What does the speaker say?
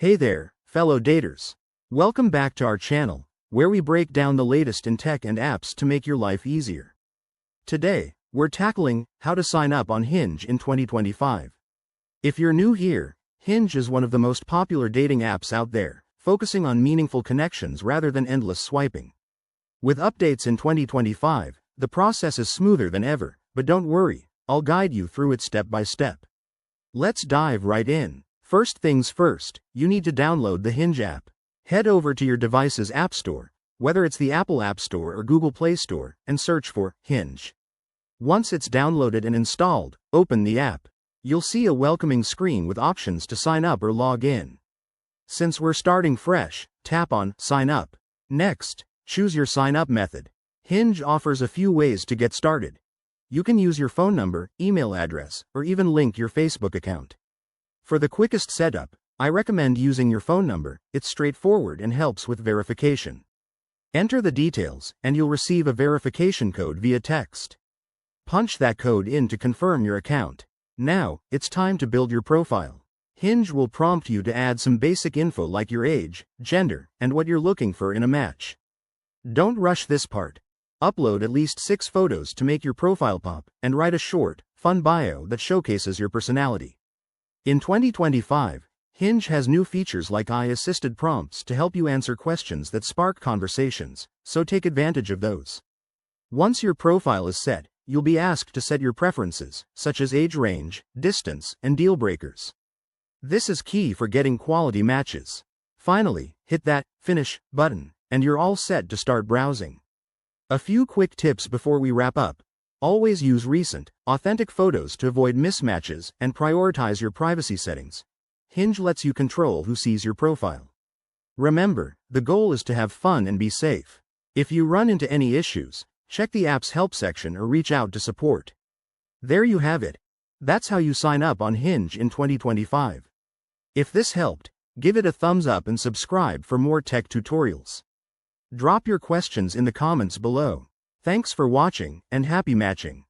Hey there, fellow daters. Welcome back to our channel, where we break down the latest in tech and apps to make your life easier. Today, we're tackling how to sign up on Hinge in 2025. If you're new here, Hinge is one of the most popular dating apps out there, focusing on meaningful connections rather than endless swiping. With updates in 2025, the process is smoother than ever, but don't worry, I'll guide you through it step by step. Let's dive right in. First things first, you need to download the Hinge app. Head over to your device's App Store, whether it's the Apple App Store or Google Play Store, and search for Hinge. Once it's downloaded and installed, open the app. You'll see a welcoming screen with options to sign up or log in. Since we're starting fresh, tap on Sign Up. Next, choose your sign up method. Hinge offers a few ways to get started. You can use your phone number, email address, or even link your Facebook account. For the quickest setup, I recommend using your phone number. It's straightforward and helps with verification. Enter the details, and you'll receive a verification code via text. Punch that code in to confirm your account. Now, it's time to build your profile. Hinge will prompt you to add some basic info like your age, gender, and what you're looking for in a match. Don't rush this part. Upload at least 6 photos to make your profile pop, and write a short, fun bio that showcases your personality. In 2025, Hinge has new features like AI-assisted prompts to help you answer questions that spark conversations, so take advantage of those. Once your profile is set, you'll be asked to set your preferences, such as age range, distance, and deal breakers. This is key for getting quality matches. Finally, hit that Finish button, and you're all set to start browsing. A few quick tips before we wrap up. Always use recent, authentic photos to avoid mismatches and prioritize your privacy settings. Hinge lets you control who sees your profile. Remember, the goal is to have fun and be safe. If you run into any issues, check the app's help section or reach out to support. There you have it. That's how you sign up on Hinge in 2025. If this helped, give it a thumbs up and subscribe for more tech tutorials. Drop your questions in the comments below. Thanks for watching, and happy matching.